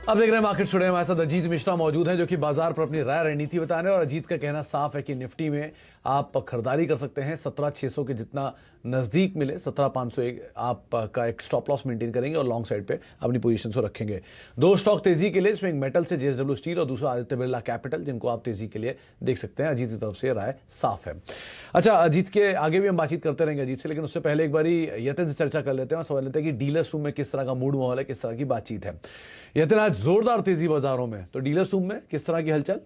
अब देख रहे हैं मार्केट छुड़े, हमारे साथ अजीत मिश्रा मौजूद हैं जो कि बाजार पर अपनी राय रणनीति बता रहे हैं। और अजीत का कहना साफ है कि निफ्टी में आप खरीदारी कर सकते हैं 17,600 के जितना नजदीक मिले 17,501 आप का एक स्टॉप लॉस मेंटेन करेंगे और लॉन्ग साइड पे अपनी पोजीशन को रखेंगे। दो स्टॉक तेजी के लिए, इसमें एक मेटल से जेएसडब्ल्यू स्टील और दूसरा आदित्य बिरला कैपिटल, जिनको आप तेजी के लिए देख सकते हैं। अजीत की तरफ से राय साफ है। अच्छा, अजीत के आगे भी हम बातचीत करते रहेंगे अजीत से, लेकिन उससे पहले एक बारी यतिन से चर्चा कर लेते हैं और समझ लेते हैं कि डीलर्स रूम में किस तरह का मूड माहौल है, किस तरह की बातचीत है। यतिन, आज जोरदार तेजी बाजारों में, तो डीलर्स रूम में किस तरह की हलचल?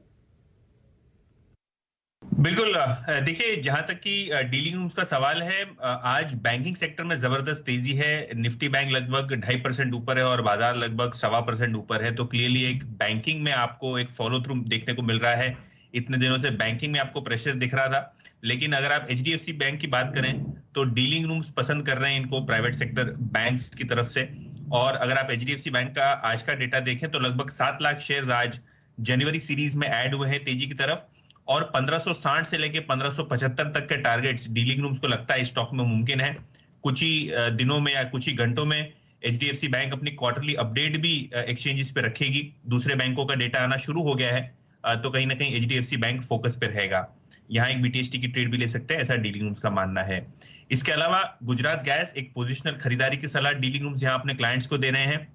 बिल्कुल। देखिए, जहां तक कि डीलिंग रूम्स का सवाल है, आज बैंकिंग सेक्टर में जबरदस्त तेजी है। निफ्टी बैंक लगभग 2.5% ऊपर है और बाजार लगभग 1.25% ऊपर है। तो क्लियरली एक बैंकिंग में आपको एक फॉलो थ्रू देखने को मिल रहा है। इतने दिनों से बैंकिंग में आपको प्रेशर दिख रहा था, लेकिन अगर आप एचडीएफसी बैंक की बात करें तो डीलिंग रूम्स पसंद कर रहे हैं इनको प्राइवेट सेक्टर बैंक्स की तरफ से। और अगर आप एचडीएफसी बैंक का आज का डेटा देखें तो लगभग 7 लाख शेयर आज जनवरी सीरीज में ऐड हुए हैं तेजी की तरफ। और 1560 से लेके 1575 तक के टारगेट्स डीलिंग रूम्स को लगता है स्टॉक में मुमकिन है। कुछ ही दिनों में या कुछ ही घंटों में एचडीएफसी बैंक अपनी क्वार्टरली अपडेट भी एक्सचेंजेस पे रखेगी। दूसरे बैंकों का डेटा आना शुरू हो गया है, तो कहीं ना कहीं एचडीएफसी बैंक फोकस पे रहेगा। यहाँ एक बीटीएसटी की ट्रेड भी ले सकते हैं, ऐसा डीलिंग रूम्स का मानना है। इसके अलावा गुजरात गैस एक पोजिशनल खरीदारी की सलाह डीलिंग रूम्स यहाँ अपने क्लाइंट्स को दे रहे हैं।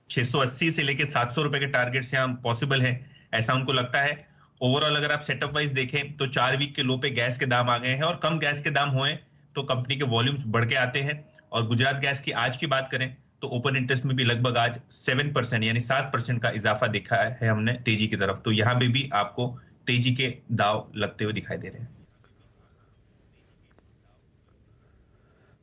680 से लेके 700 रुपए के टारगेट्स यहाँ पॉसिबल है, ऐसा उनको लगता है। ओवरऑल अगर आप सेटअप वाइज देखें तो 4 वीक के लो पे गैस के दाम आ गए हैं, और कम गैस के दाम हुए तो कंपनी के वॉल्यूम्स बढ़ के आते हैं। और गुजरात गैस की आज की बात करें तो ओपन इंटरेस्ट में भी लगभग आज 7% यानी 7% का इजाफा देखा है हमने तेजी की तरफ। तो यहाँ पे भी आपको तेजी के दाव लगते हुए दिखाई दे रहे हैं।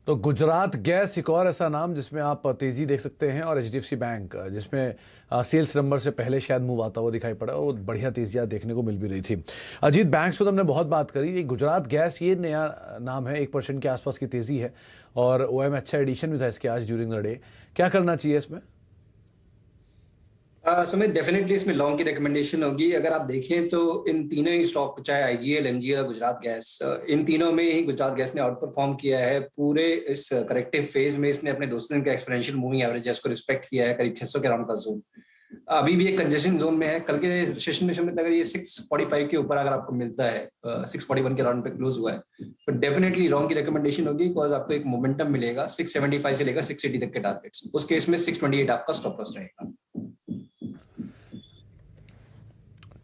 तो गुजरात गैस एक और ऐसा नाम जिसमें आप तेजी देख सकते हैं, और एचडीएफसी बैंक जिसमें सेल्स नंबर से पहले शायद मूव आता हुआ दिखाई पड़ा और बढ़िया तेजियां देखने को मिल भी रही थी। अजीत, बैंक्स पे तो हमने बहुत बात करी, ये गुजरात गैस ये नया नाम है, 1% के आसपास की तेजी है और ओएम अच्छा एडिशन भी था इसके आज ड्यूरिंग द डे। क्या करना चाहिए इसमें? सुमित, डेफिनेटली इसमें लॉन्ग की रिकमेंडेशन होगी। अगर आप देखें तो इन तीनों ही स्टॉक, चाहे आईजीएल, एमजीएल और गुजरात गैस, इन तीनों में ही गुजरात गैस ने आउट परफॉर्म किया है। पूरे इस करेक्टिव फेज में इसने अपने 2 दिन का एक्सपोनेंशियल मूविंग एवरेज है उसको रिस्पेक्ट किया है, करीब 600 के अराउंड का जोन। अभी भी एक कंजेशन जोन में है। कल के सेशन में सुमित, अगर ये 645 के ऊपर अगर आपको मिलता है, 641 के अराउंड पे क्लोज हुआ है, तो डेफिनेटली लॉन्ग की रिकमेंडेशन होगी, बिकॉज आपको एक मोमेंटम मिलेगा 675 से लेकर 680 तक के टारगेट्स। उस केस में 628 आपका स्टॉप लॉस रहेगा।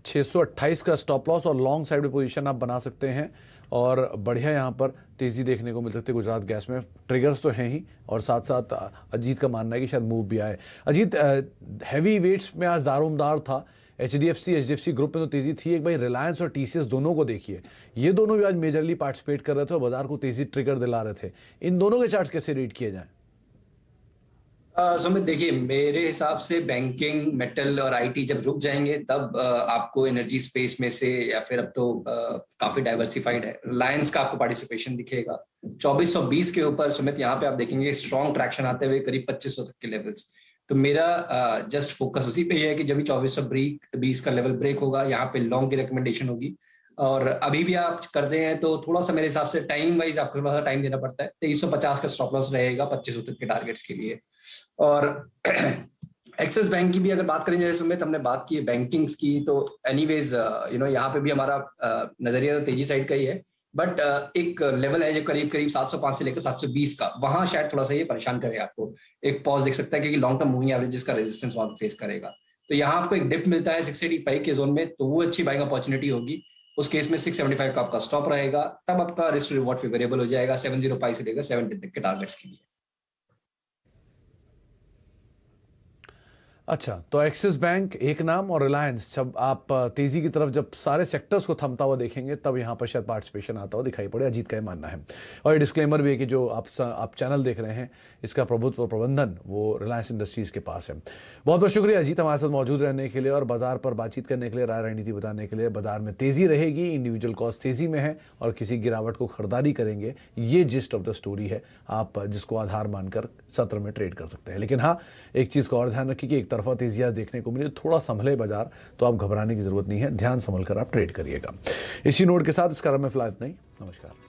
628 का स्टॉप लॉस और लॉन्ग साइड में पोजीशन आप बना सकते हैं, और बढ़िया यहाँ पर तेजी देखने को मिल सकती है गुजरात गैस में। ट्रिगर्स तो हैं ही, और साथ साथ अजीत का मानना है कि शायद मूव भी आए। अजीत, हैवी वेट्स में आज दारोमदार था एचडीएफसी ग्रुप में तो तेजी थी। एक भाई रिलायंस और टीसीएस दोनों को देखिए, ये दोनों भी आज मेजरली पार्टिसिपेट कर रहे थे और बाजार को तेजी ट्रिगर दिला रहे थे। इन दोनों के चार्ट्स कैसे रीड किए जाएं? सुमित, देखिए, मेरे हिसाब से बैंकिंग, मेटल और आईटी जब रुक जाएंगे तब आपको एनर्जी स्पेस में से, या फिर अब तो काफी डाइवर्सिफाइड है, रिलायंस का आपको पार्टिसिपेशन दिखेगा 2420 के ऊपर। सुमित, यहाँ पे आप देखेंगे स्ट्रॉन्ग ट्रैक्शन आते हुए करीब 2500 तक के लेवल्स। तो मेरा जस्ट फोकस उसी पे है कि जब भी 2420 का लेवल ब्रेक होगा, यहाँ पे लॉन्ग की रिकमेंडेशन होगी। और अभी भी आप करते हैं तो थोड़ा सा मेरे हिसाब से टाइम वाइज आपको थोड़ा सा टाइम देना पड़ता है। 2350 का स्टॉप लॉस रहेगा 2500 तक के टारगेट्स के लिए। और एक्सिस बैंक की भी अगर बात करें, जैसे सुमित हमने बात की है बैंकिंग्स की, तो एनीवेज यहाँ पे भी हमारा नजरिया तो तेजी साइड का ही है। बट एक लेवल है जो करीब करीब 705 से लेकर 720 का, वहां शायद थोड़ा सा ये परेशान करे आपको। एक पॉज दिख सकता है क्योंकि लॉन्ग टर्म मूविंग एवरेजेस का रेजिस्टेंस वहां फेस करेगा। तो यहाँ आपको एक डिप मिलता है 685 के जोन में, तो वो अच्छी बाइंग अपॉर्चुनिटी होगी। उस केस में 675 का आपका स्टॉप रहेगा, तब आपका रिस्क रिवॉर्ड फेवरेबल हो जाएगा 705 से लेकर 710 तक के टारगेट्स के लिए। अच्छा, तो एक्सिस बैंक एक नाम, और रिलायंस जब आप तेजी की तरफ जब सारे सेक्टर्स को थमता हुआ देखेंगे तब यहाँ पर शायद पार्टिसिपेशन आता हुआ दिखाई पड़े। अजीत का ये मानना है। और ये डिस्क्लेमर भी है कि जो आप चैनल देख रहे हैं, इसका प्रभुत्व प्रबंधन वो रिलायंस इंडस्ट्रीज के पास है। बहुत बहुत शुक्रिया अजीत हमारे साथ मौजूद रहने के लिए और बाजार पर बातचीत करने के लिए, राय रणनीति बताने के लिए। बाजार में तेजी रहेगी, इंडिविजुअल कॉस्ट तेजी में है और किसी गिरावट को खरीदारी करेंगे, ये जिस्ट ऑफ द स्टोरी है, आप जिसको आधार मानकर सत्र में ट्रेड कर सकते हैं। लेकिन हाँ, एक चीज़ का और ध्यान रखिए कि एक तरफा तेजियां देखने को मिली, थोड़ा संभले बाजार, तो आप घबराने की जरूरत नहीं है, ध्यान संभल कर आप ट्रेड करिएगा। इसी नोट के साथ इस क्रम में फिलहाल इतना ही। नमस्कार।